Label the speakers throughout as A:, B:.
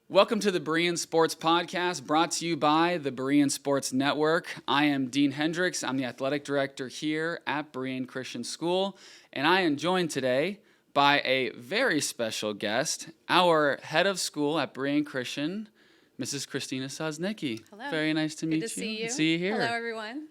A: Welcome to the Berean Sports Podcast, brought to you by the Berean Sports Network. I am Dean Hendricks. I'm the athletic director here at Berean Christian School, and I am joined today by a very special guest, our head of school at Berean Christian, Mrs. Christina Sosnicki.
B: Hello.
A: Very nice to meet you.
B: Good to see you.
A: See you here.
B: Hello, everyone.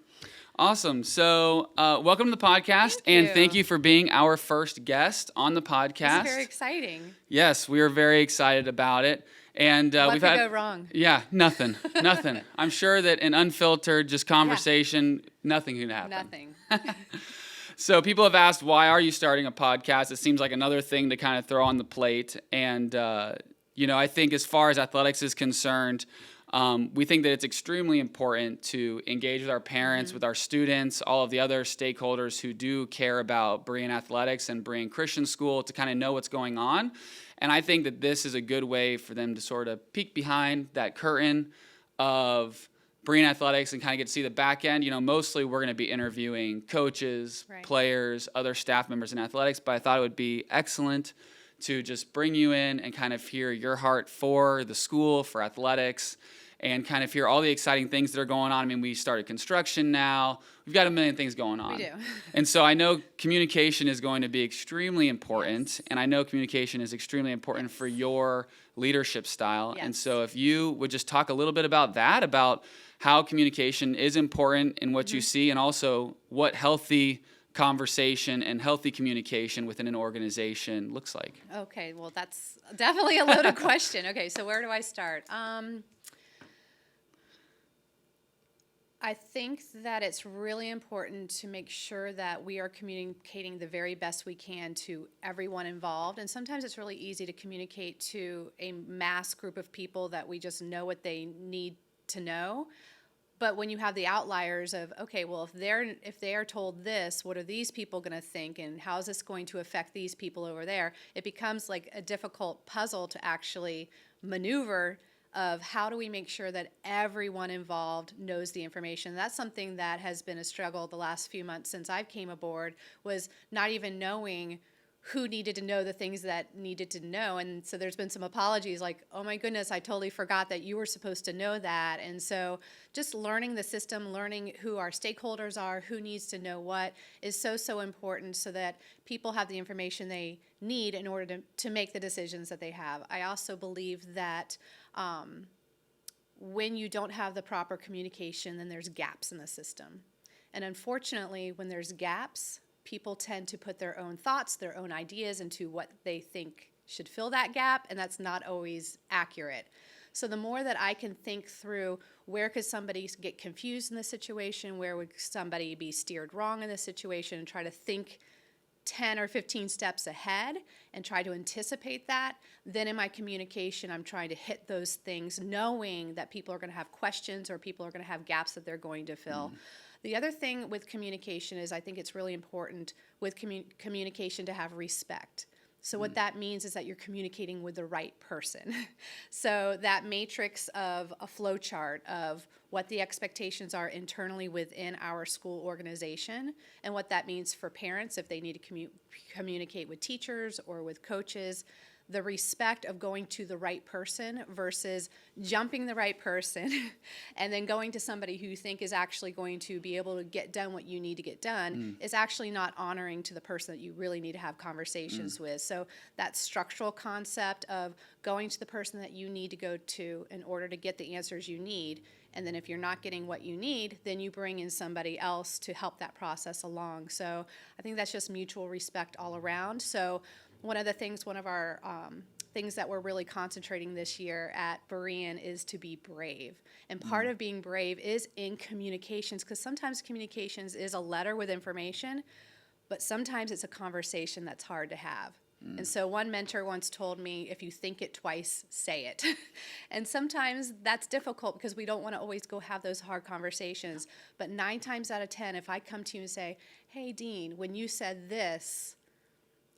A: Awesome. So welcome to the podcast, and thank you for being our first guest on the podcast.
B: It's very exciting.
A: Yes, we are very excited about it. And
B: what
A: we've
B: could
A: had
B: go wrong?
A: Yeah, nothing. I'm sure that an unfiltered just conversation, nothing can happen.
B: Nothing.
A: So people have asked, why are you starting a podcast? It seems like another thing to kind of throw on the plate. And I think as far as athletics is concerned, we think that it's extremely important to engage with our parents, with our students, all of the other stakeholders who do care about Berean athletics and Berean Christian School to kind of know what's going on. And I think that this is a good way for them to sort of peek behind that curtain of Berean athletics and kind of get to see the back end. Mostly we're going to be interviewing coaches, players, other staff members in athletics, but I thought it would be excellent to just bring you in and kind of hear your heart for the school, for athletics, and kind of hear all the exciting things that are going on. I mean, we started construction now. We've got a million things going on.
B: We do.
A: And so I know communication is going to be extremely important, and I know communication is extremely important for your leadership style.
B: Yes. And
A: so if you would just talk a little bit about that, about how communication is important in what you see, and also what healthy conversation and healthy communication within an organization looks like.
B: Okay, well, that's definitely a loaded question. Okay, so where do I start? I think that it's really important to make sure that we are communicating the very best we can to everyone involved. And sometimes it's really easy to communicate to a mass group of people that we just know what they need to know. But when you have the outliers of, okay, well, if they are told this, what are these people going to think, and how is this going to affect these people over there? It becomes like a difficult puzzle to actually maneuver of how do we make sure that everyone involved knows the information. That's something that has been a struggle the last few months since I came aboard, was not even knowing who needed to know the things that needed to know. And so there's been some apologies like, oh my goodness, I totally forgot that you were supposed to know that. And so just learning the system, learning who our stakeholders are, who needs to know what, is so important so that people have the information they need in order to make the decisions that they have. I also believe that when you don't have the proper communication, then there's gaps in the system. And unfortunately, when there's gaps, people tend to put their own thoughts, their own ideas into what they think should fill that gap, and that's not always accurate. So the more that I can think through where could somebody get confused in this situation, where would somebody be steered wrong in this situation, and try to think 10 or 15 steps ahead and try to anticipate that, then in my communication I'm trying to hit those things knowing that people are going to have questions or people are going to have gaps that they're going to fill. The other thing with communication is I think it's really important with communication to have respect. So what that means is that you're communicating with the right person. So that matrix of a flow chart of what the expectations are internally within our school organization and what that means for parents if they need to communicate with teachers or with coaches, the respect of going to the right person versus jumping the right person and then going to somebody who you think is actually going to be able to get done what you need to get done is actually not honoring to the person that you really need to have conversations with. So that structural concept of going to the person that you need to go to in order to get the answers you need, and then if you're not getting what you need, then you bring in somebody else to help that process along. So I think that's just mutual respect all around. So one of our things that we're really concentrating this year at Berean is to be brave. And part of being brave is in communications, because sometimes communications is a letter with information, but sometimes it's a conversation that's hard to have. And so one mentor once told me, if you think it twice, say it. And sometimes that's difficult because we don't want to always go have those hard conversations. But 9 times out of 10, if I come to you and say, hey, Dean, when you said this,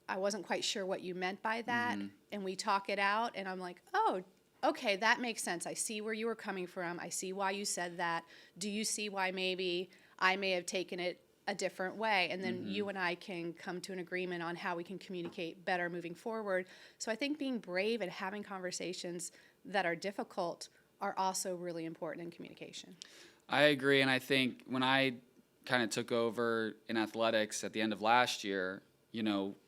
B: I wasn't quite sure what you meant by that, and we talk it out, and I'm like, oh, okay, that makes sense. I see where you were coming from. I see why you said that. Do you see why maybe I may have taken it a different way? And then you and I can come to an agreement on how we can communicate better moving forward. So I think being brave and having conversations that are difficult are also really important in communication.
A: I agree, and I think when I kind of took over in athletics at the end of last year,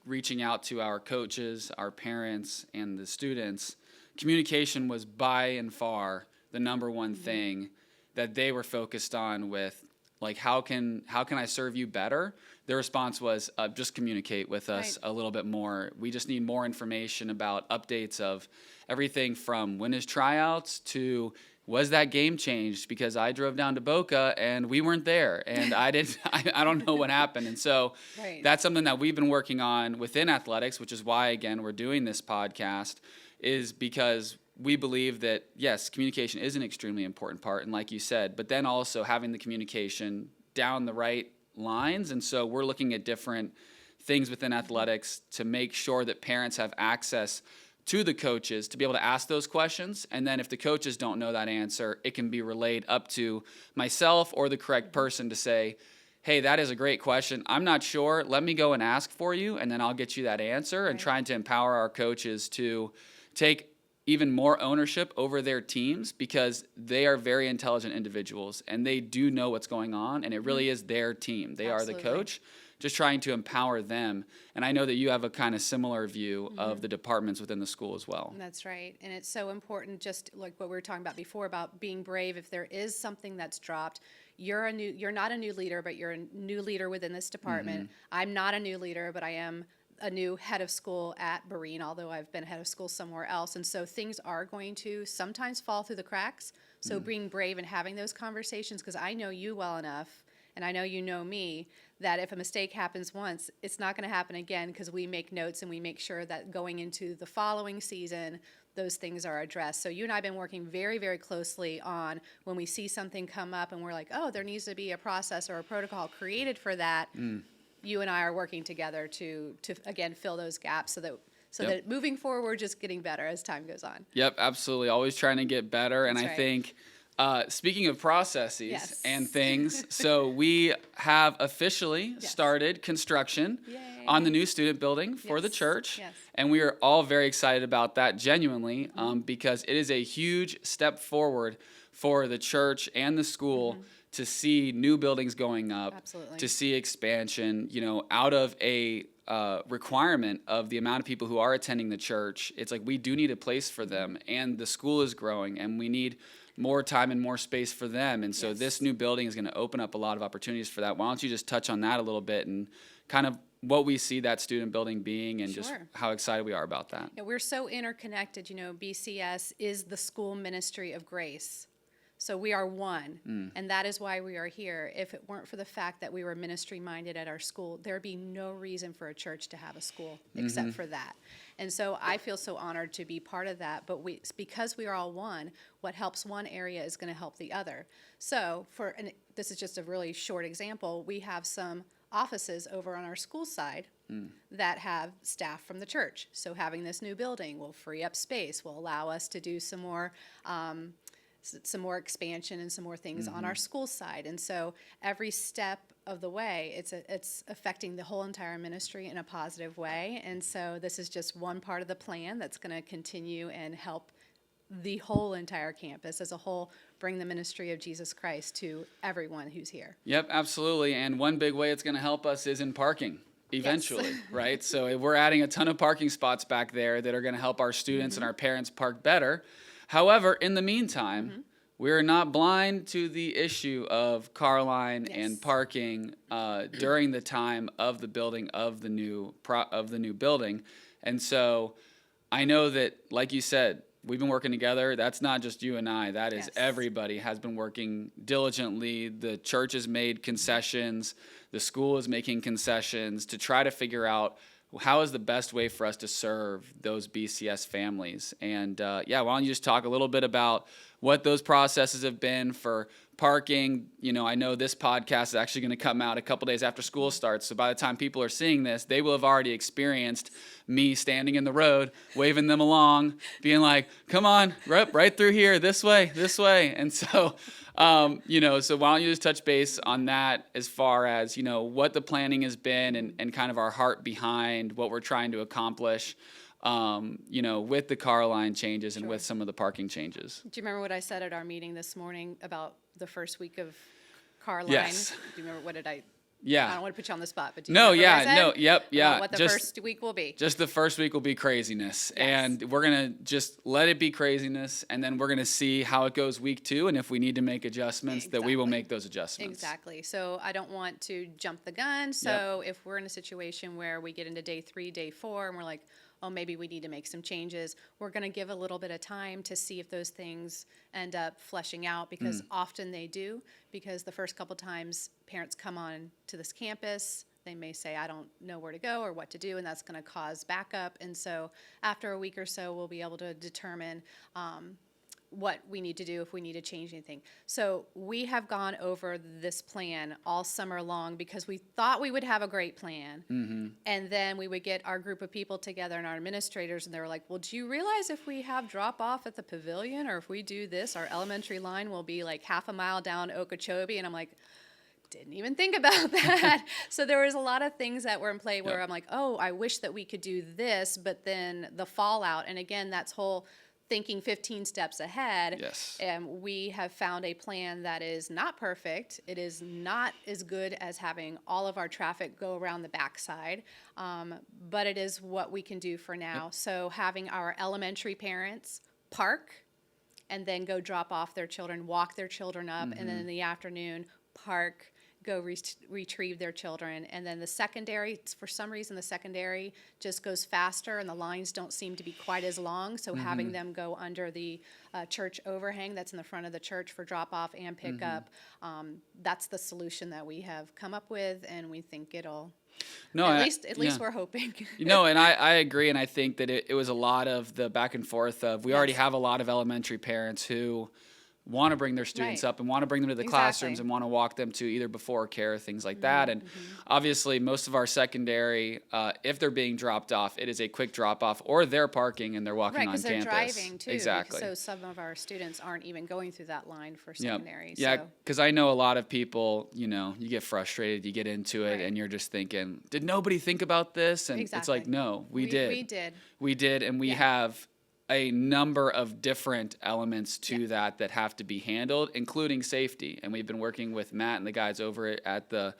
A: reaching out to our coaches, our parents, and the students, communication was by and far the number one thing that they were focused on with, like, how can I serve you better? Their response was, just communicate with us a little bit more. We just need more information about updates of everything from when is tryouts to was that game changed because I drove down to Boca and we weren't there and I don't know what happened. And so that's something that we've been working on within athletics, which is why, again, we're doing this podcast, is because we believe that, yes, communication is an extremely important part. And like you said, but then also having the communication down the right lines. And so we're looking at different things within athletics to make sure that parents have access to the coaches to be able to ask those questions. And then if the coaches don't know that answer, it can be relayed up to myself or the correct person to say, hey, that is a great question. I'm not sure. Let me go and ask for you, and then I'll get you that answer. And trying to empower our coaches to take even more ownership over their teams, because they are very intelligent individuals and they do know what's going on, and it really is their team. They are the coach, just trying to empower them. And I know that you have a kind of similar view of the departments within the school as well.
B: That's right. And it's so important, just like what we were talking about before, about being brave. If there is something that's dropped, you're not a new leader, but you're a new leader within this department. I'm not a new leader, but I am a new head of school at Berean, although I've been head of school somewhere else. And so things are going to sometimes fall through the cracks. So being brave and having those conversations, because I know you well enough, and I know you know me, that if a mistake happens once, it's not going to happen again, because we make notes and we make sure that going into the following season, those things are addressed. So you and I have been working very, very closely on when we see something come up and we're like, oh, there needs to be a process or a protocol created for that. You and I are working together to again fill those gaps so that moving forward, we're just getting better as time goes on.
A: Yep, absolutely. Always trying to get better. And I think speaking of processes and things, so we have officially started construction on the new student building for the church. And we are all very excited about that, genuinely, because it is a huge step forward for the church and the school to see new buildings going up, to see expansion, out of a requirement of the amount of people who are attending the church. It's like we do need a place for them, and the school is growing, and we need more time and more space for them. And so this new building is going to open up a lot of opportunities for that. Why don't you just touch on that a little bit and kind of what we see that student building being and just how excited we are about that.
B: Yeah, we're so interconnected. BCS is the school ministry of grace. So we are one, and that is why we are here. If it weren't for the fact that we were ministry-minded at our school, there'd be no reason for a church to have a school except for that. And so I feel so honored to be part of that, but because we are all one, what helps one area is going to help the other. So and this is just a really short example, we have some offices over on our school side that have staff from the church. So having this new building will free up space, will allow us to do some more expansion and some more things on our school side. And so every step of the way, it's affecting the whole entire ministry in a positive way. And so this is just one part of the plan that's going to continue and help the whole entire campus as a whole, bring the ministry of Jesus Christ to everyone who's here.
A: Yep, absolutely. And one big way it's going to help us is in parking. Eventually, right? So we're adding a ton of parking spots back there that are going to help our students and our parents park better. However, in the meantime, we're not blind to the issue of car line and parking during the time of the building of the new building. And so I know that, like you said, we've been working together. That's not just you and I. That is everybody has been working diligently. The church has made concessions. The school is making concessions to try to figure out how is the best way for us to serve those BCS families. And why don't you just talk a little bit about what those processes have been for parking. I know this podcast is actually going to come out a couple days after school starts. So by the time people are seeing this, they will have already experienced me standing in the road, waving them along, being like, come on, right through here, this way. And so, so why don't you just touch base on that as far as, what the planning has been and kind of our heart behind what we're trying to accomplish with the car line changes and with some of the parking changes.
B: Do you remember what I said at our meeting this morning about the first week of car line?
A: Yes.
B: Do you remember what did I?
A: Yeah.
B: I don't want to put you on the spot, but do you
A: No,
B: remember what I
A: yeah,
B: said?
A: no, yep, yeah.
B: About what the first week will be.
A: Just the first week will be craziness.
B: Yes.
A: And we're going to just let it be craziness. And then we're going to see how it goes week 2. And if we need to make adjustments, that we will make those adjustments.
B: Exactly. So I don't want to jump the gun. So if we're in a situation where we get into day 3, day 4, and we're like, oh, maybe we need to make some changes, we're going to give a little bit of time to see if those things end up fleshing out, because often they do, because the first couple times parents come on to this campus, they may say, I don't know where to go or what to do, and that's going to cause backup. And so after a week or so, we'll be able to determine what we need to do, if we need to change anything. So we have gone over this plan all summer long because we thought we would have a great plan. And then we would get our group of people together and our administrators, and they were like, well, do you realize if we have drop off at the pavilion, or if we do this, our elementary line will be like half a mile down Okeechobee? And I'm like, didn't even think about that. So there was a lot of things that were in play where I'm like, oh, I wish that we could do this, but then the fallout. And again, that's whole thinking 15 steps ahead.
A: Yes.
B: And we have found a plan that is not perfect. It is not as good as having all of our traffic go around the backside, but it is what we can do for now. So having our elementary parents park and then go drop off their children, walk their children up, and then in the afternoon, park, go retrieve their children. And then the secondary, for some reason, the secondary just goes faster and the lines don't seem to be quite as long. So having them go under the church overhang that's in the front of the church for drop off and pick up, that's the solution that we have come up with, and we think it'll, at least we're hoping.
A: And I agree, and I think that it was a lot of the back and forth of, we already have a lot of elementary parents who want to bring their students up and want to bring them to the classrooms and want to walk them to either before care, things like that. And obviously most of our secondary, if they're being dropped off, it is a quick drop off, or they're parking and they're walking on campus.
B: Right, because they're driving too.
A: Exactly.
B: So some of our students aren't even going through that line for secondary.
A: Yeah, because I know a lot of people, you get frustrated, you get into it, and you're just thinking, did nobody think about this? And it's like, no, we did. We did, and we have a number of different elements to that have to be handled, including safety. And we've been working with Matt and the guys over at the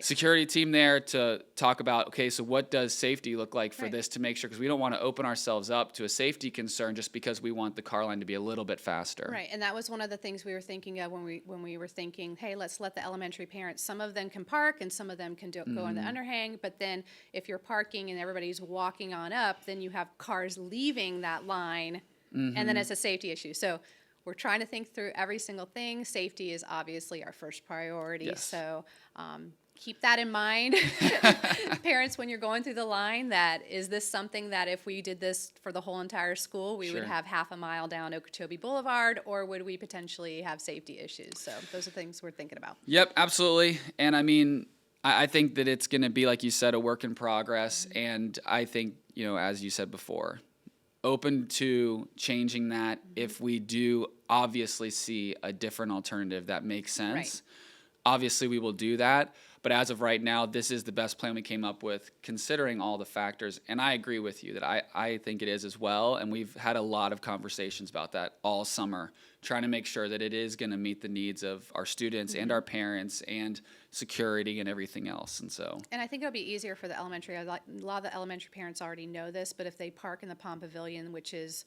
A: security team there to talk about, okay, so what does safety look like for this, to make sure, because we don't want to open ourselves up to a safety concern just because we want the car line to be a little bit faster.
B: Right, and that was one of the things we were thinking of when we were thinking, hey, let's let the elementary parents, some of them can park and some of them can go on the underhang, but then if you're parking and everybody's walking on up, then you have cars leaving that line, and then it's a safety issue. So we're trying to think through every single thing. Safety is obviously our first priority, so keep that in mind, parents, when you're going through the line, that is this something that if we did this for the whole entire school, we would have half a mile down Okeechobee Boulevard, or would we potentially have safety issues? So those are things we're thinking about.
A: Yep, absolutely. And I mean, I think that it's going to be, like you said, a work in progress. And I think, as you said before, open to changing that if we do obviously see a different alternative that makes sense.
B: Right.
A: Obviously, we will do that. But as of right now, this is the best plan we came up with, considering all the factors. And I agree with you that I think it is as well. And we've had a lot of conversations about that all summer, trying to make sure that it is going to meet the needs of our students and our parents and security and everything else. And
B: I think it'll be easier for the elementary. A lot of the elementary parents already know this, but if they park in the Palm Pavilion, which is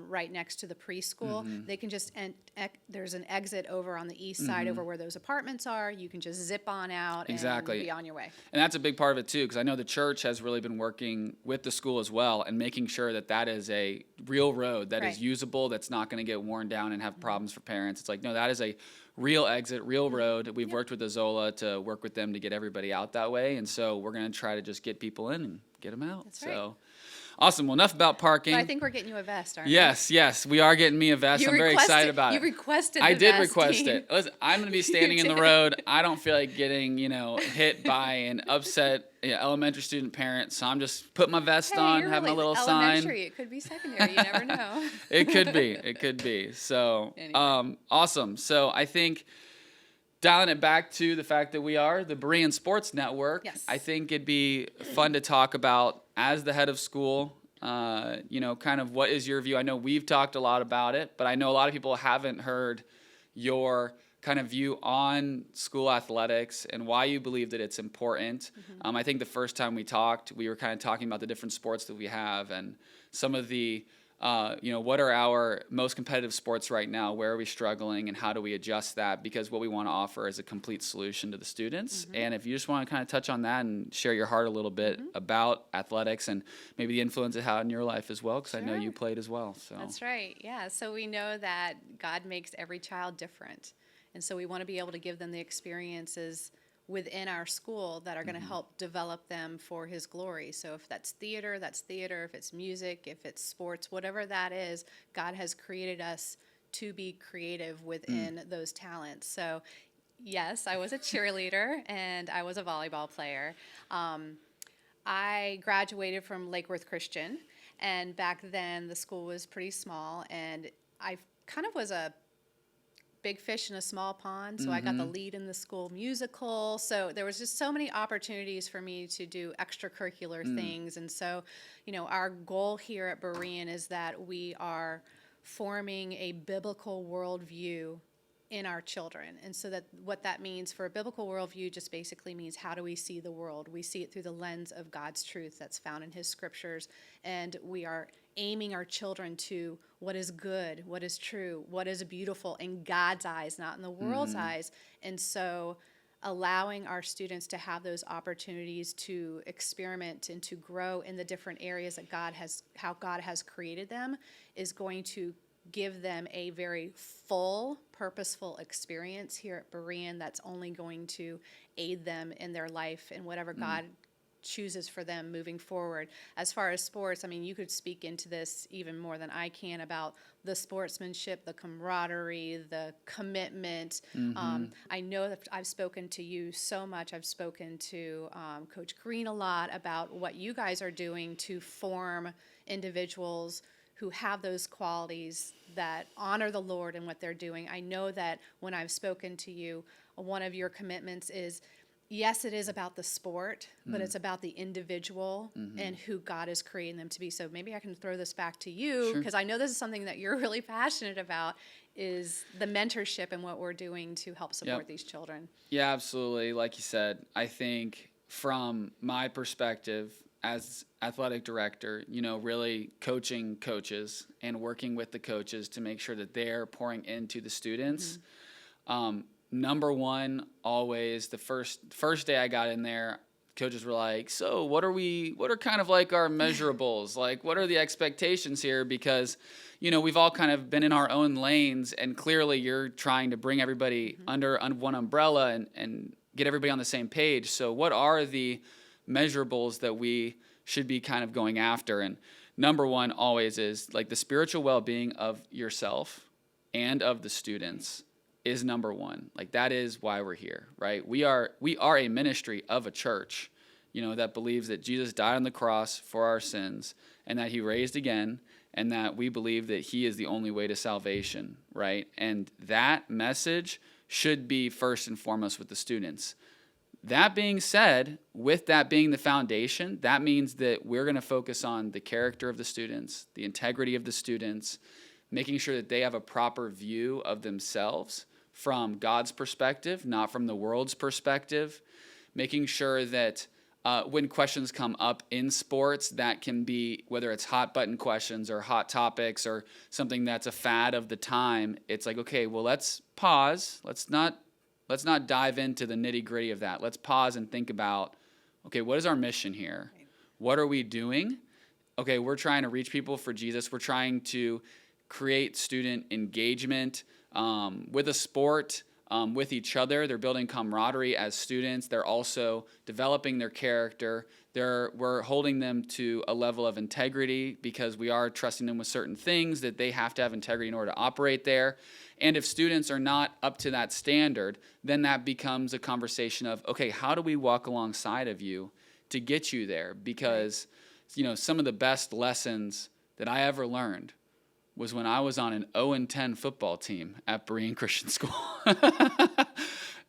B: right next to the preschool, they can just, there's an exit over on the east side over where those apartments are. You can just zip on out and be on your way.
A: And that's a big part of it too, because I know the church has really been working with the school as well and making sure that that is a real road that is usable, that's not going to get worn down and have problems for parents. It's like, no, that is a real exit, real road. We've worked with Azola to work with them to get everybody out that way. And so we're going to try to just get people in and get them out.
B: That's right.
A: Awesome. Well, enough about parking.
B: But I think we're getting you a vest, aren't we?
A: Yes, we are getting me a vest. I'm very excited about it.
B: You requested
A: I
B: the
A: did
B: vest,
A: request
B: Dean.
A: it. Listen, I'm going to be standing in the road. I don't feel like getting, hit by an upset elementary student parent, so I'm just putting my vest on, have my little
B: elementary.
A: sign.
B: It could be secondary. You never know.
A: It could be. So,
B: Anyway.
A: Awesome. So I think dialing it back to the fact that we are the Berean Sports Network,
B: Yes.
A: I think it'd be fun to talk about, as the head of school, Kind of what is your view? I know we've talked a lot about it, but I know a lot of people haven't heard your kind of view on school athletics and why you believe that it's important. I think the first time we talked, we were kind of talking about the different sports that we have and some of the, what are our most competitive sports right now? Where are we struggling and how do we adjust that? Because what we want to offer is a complete solution to the students. And if you just want to kind of touch on that and share your heart a little bit about athletics and maybe the influence it had in your life as well, because I know you played as well. So
B: that's right. Yeah. So we know that God makes every child different. And so we want to be able to give them the experiences within our school that are going to help develop them for his glory. So if that's theater, that's theater. If it's music, if it's sports, whatever that is, God has created us to be creative within those talents. So yes, I was a cheerleader and I was a volleyball player. I graduated from Lake Worth Christian, and back then the school was pretty small, and I kind of was a big fish in a small pond, so I got the lead in the school musical. So there was just so many opportunities for me to do extracurricular things. And so, our goal here at Berean is that we are forming a biblical worldview in our children. And so that what that means for a biblical worldview just basically means, how do we see the world? We see it through the lens of God's truth that's found in his scriptures. And we are aiming our children to what is good, what is true, what is beautiful in God's eyes, not in the world's eyes. And so allowing our students to have those opportunities to experiment and to grow in the different areas that how God has created them, is going to give them a very full, purposeful experience here at Berean that's only going to aid them in their life and whatever God chooses for them moving forward. As far as sports, I mean, you could speak into this even more than I can about the sportsmanship, the camaraderie, the commitment. I know that I've spoken to you so much. I've spoken to Coach Green a lot about what you guys are doing to form individuals who have those qualities that honor the Lord in what they're doing. I know that when I've spoken to you, one of your commitments is, yes, it is about the sport, but it's about the individual and who God is creating them to be. So maybe I can throw this back to you, because I know this is something that you're really passionate about, is the mentorship and what we're doing to help support these children.
A: Yeah, absolutely. Like you said, I think from my perspective as athletic director, really coaching coaches and working with the coaches to make sure that they're pouring into the students. Number one, always the first day I got in there, coaches were like, so what are kind of like our measurables? Like, what are the expectations here? Because, we've all kind of been in our own lanes, and clearly you're trying to bring everybody under one umbrella and get everybody on the same page. So what are the measurables that we should be kind of going after? And number one always is like the spiritual well-being of yourself and of the students is number one. Like, that is why we're here, right? We are a ministry of a church, that believes that Jesus died on the cross for our sins and that he raised again, and that we believe that he is the only way to salvation, right? And that message should be first and foremost with the students. That being said, with that being the foundation, that means that we're going to focus on the character of the students, the integrity of the students, making sure that they have a proper view of themselves from God's perspective, not from the world's perspective, making sure that when questions come up in sports, that can be, whether it's hot button questions or hot topics or something that's a fad of the time, it's like, okay, well, let's pause. Let's not dive into the nitty-gritty of that. Let's pause and think about, okay, what is our mission here? What are we doing? Okay, we're trying to reach people for Jesus. We're trying to create student engagement with a sport, with each other. They're building camaraderie as students. They're also developing their character. We're holding them to a level of integrity because we are trusting them with certain things that they have to have integrity in order to operate there. And if students are not up to that standard, then that becomes a conversation of, okay, how do we walk alongside of you to get you there? Because, some of the best lessons that I ever learned was when I was on an 0-10 football team at Berean Christian School.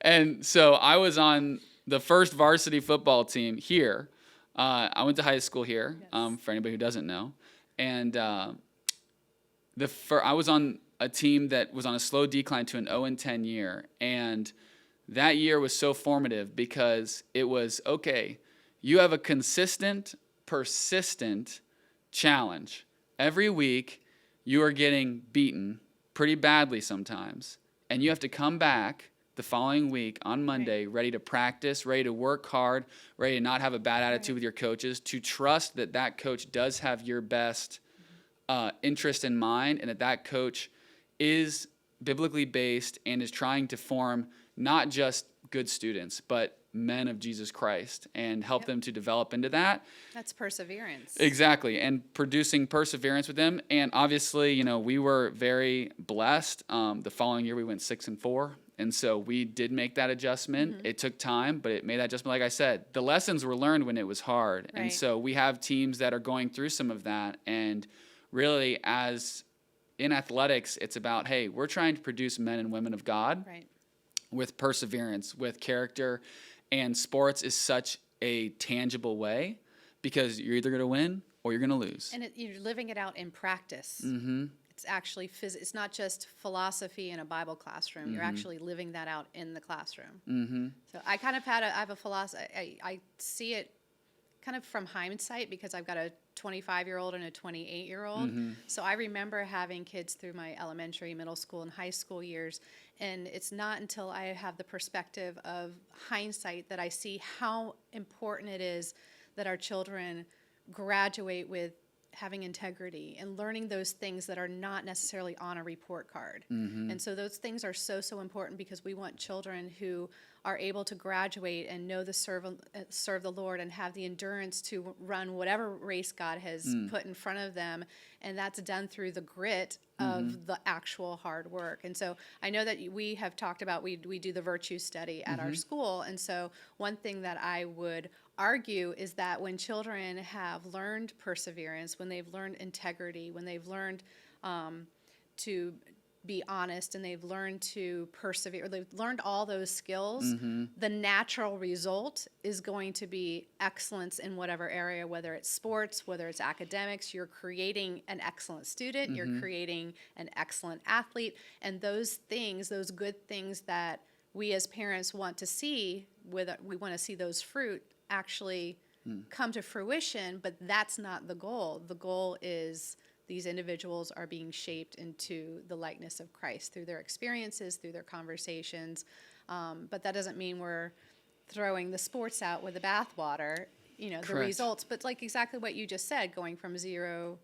A: And so I was on the first varsity football team here I went to high school here,
B: Yes.
A: for anybody who doesn't know. And I was on a team that was on a slow decline to an 0-10 year. And that year was so formative because it was, okay, you have a consistent, persistent challenge. Every week, you are getting beaten pretty badly sometimes. And you have to come back the following week on Monday, ready to practice, ready to work hard, ready to not have a bad attitude with your coaches, to trust that that coach does have your best interest in mind, and that coach is biblically based and is trying to form not just good students, but men of Jesus Christ, and help them to develop into that.
B: That's perseverance.
A: Exactly, and producing perseverance with them. And obviously, we were very blessed. The following year, we went 6-4. And so we did make that adjustment. Mm-hmm. It took time, but it made that adjustment. Like I said, the lessons were learned when it was hard. Right. And so we have teams that are going through some of that. And really, as in athletics, it's about, hey, we're trying to produce men and women of God with perseverance, with character. And sports is such a tangible way because you're either going to win or you're going to lose.
B: And you're living it out in practice.
A: Mm-hmm.
B: It's actually it's not just philosophy in a Bible classroom. Mm-hmm. You're actually living that out in the classroom.
A: Mm-hmm.
B: So I kind of I have a philosophy. I see it kind of from hindsight because I've got a 25-year-old and a 28-year-old. Mm-hmm. So I remember having kids through my elementary, middle school, and high school years. And it's not until I have the perspective of hindsight that I see how important it is that our children graduate with having integrity and learning those things that are not necessarily on a report card. Mm-hmm. And so those things are so important because we want children who are able to graduate and know serve the Lord and have the endurance to run whatever race God has put in front of them. And that's done through the grit of the actual hard work. And so I know that we have talked about, we do the virtue study at our school. And so one thing that I would argue is that when children have learned perseverance, when they've learned integrity, when they've learned to be honest and they've learned to persevere, they've learned all those skills, the natural result is going to be excellence in whatever area, whether it's sports, whether it's academics. You're creating an excellent student, you're creating an excellent athlete, and those things, those good things that we as parents want to see, we want to see those fruit actually come to fruition, but that's not the goal. The goal is these individuals are being shaped into the likeness of Christ through their experiences, through their conversations. But that doesn't mean we're throwing the sports out with the bathwater, the results. But like exactly what you just said, going from 0-10,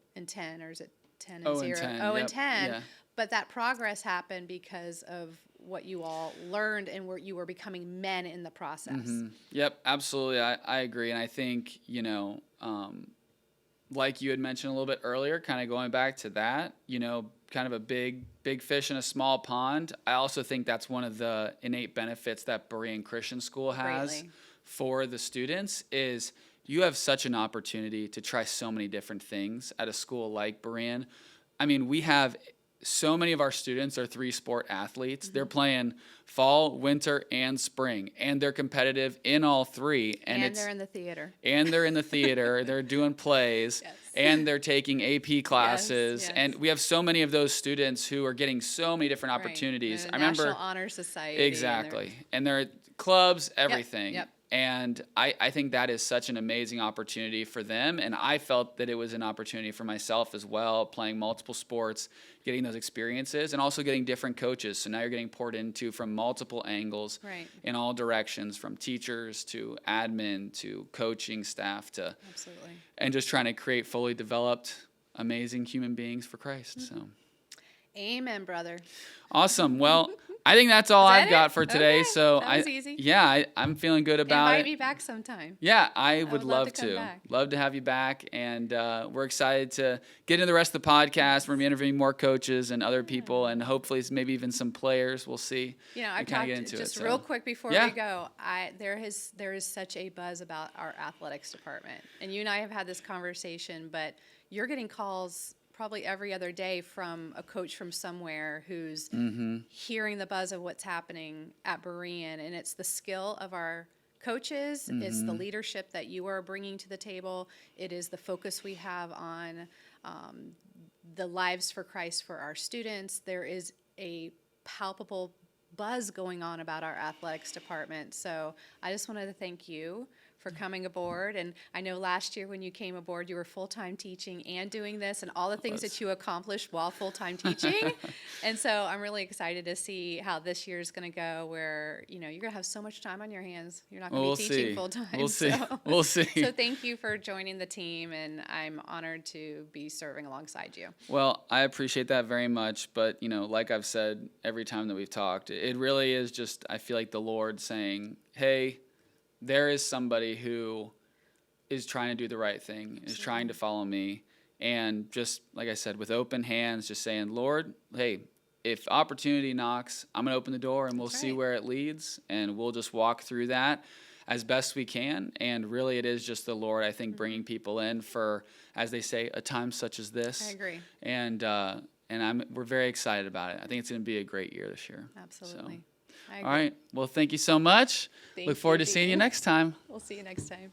B: or is it 10 and 0? 0-10. Yeah. But that progress happened because of what you all learned and where you were becoming men in the process. Mm-hmm.
A: Yep, absolutely. I agree. And I think, like you had mentioned a little bit earlier, kind of going back to that, kind of a big fish in a small pond. I also think that's one of the innate benefits that Berean Christian School has for the students is you have such an opportunity to try so many different things at a school like Berean. I mean, we have so many of our students are 3-sport athletes. Mm-hmm. They're playing fall, winter, and spring, and they're competitive in all three.
B: And they're in the theater.
A: They're doing plays, and they're taking AP classes. Yes. And we have so many of those students who are getting so many different opportunities.
B: I remember National Honor Society.
A: Exactly. And they're clubs, everything. Yep. And I think that is such an amazing opportunity for them. And I felt that it was an opportunity for myself as well, playing multiple sports, getting those experiences, and also getting different coaches. So now you're getting poured into from multiple angles in all directions, from teachers to admin to coaching staff to and just trying to create fully developed, amazing human beings for Christ. Mm-hmm. So,
B: amen, brother.
A: Awesome. Well, I think that's all I've got for today.
B: Okay.
A: So
B: that was easy.
A: I'm feeling good about
B: Invite me back sometime.
A: Yeah, I would love to. Love to have you back. And we're excited to get into the rest of the podcast. We're going to be interviewing more coaches and other people, and hopefully maybe even some players. We'll see.
B: I've talked just real quick before we go. There is such a buzz about our athletics department. And you and I have had this conversation, but you're getting calls probably every other day from a coach from somewhere who's hearing the buzz of what's happening at Berean, and it's the skill of our coaches. It's the leadership that you are bringing to the table. It is the focus we have on the lives for Christ for our students. There is a palpable buzz going on about our athletics department. So I just wanted to thank you for coming aboard. And I know last year when you came aboard, you were full-time teaching and doing this and all the things that you accomplished while full-time teaching. And so I'm really excited to see how this year is going to go, where, you're going to have so much time on your hands. You're not going to be teaching full-time.
A: We'll see.
B: So,
A: we'll see.
B: So thank you for joining the team, and I'm honored to be serving alongside you.
A: Well, I appreciate that very much. But, like I've said every time that we've talked, it really is just, I feel like the Lord saying, hey, there is somebody who is trying to do the right thing, is trying to follow me. And just, like I said, with open hands, just saying, Lord, hey, if opportunity knocks, I'm going to open the door and we'll see where it leads. And we'll just walk through that as best we can. And really it is just the Lord, I think, bringing people in for, as they say, a time such as this.
B: I agree.
A: And we're very excited about it. I think it's going to be a great year this year.
B: Absolutely.
A: So. All right. Well, thank you so much.
B: Thank
A: Look forward
B: you,
A: to seeing you
B: Dean.
A: next time.
B: We'll see you next time.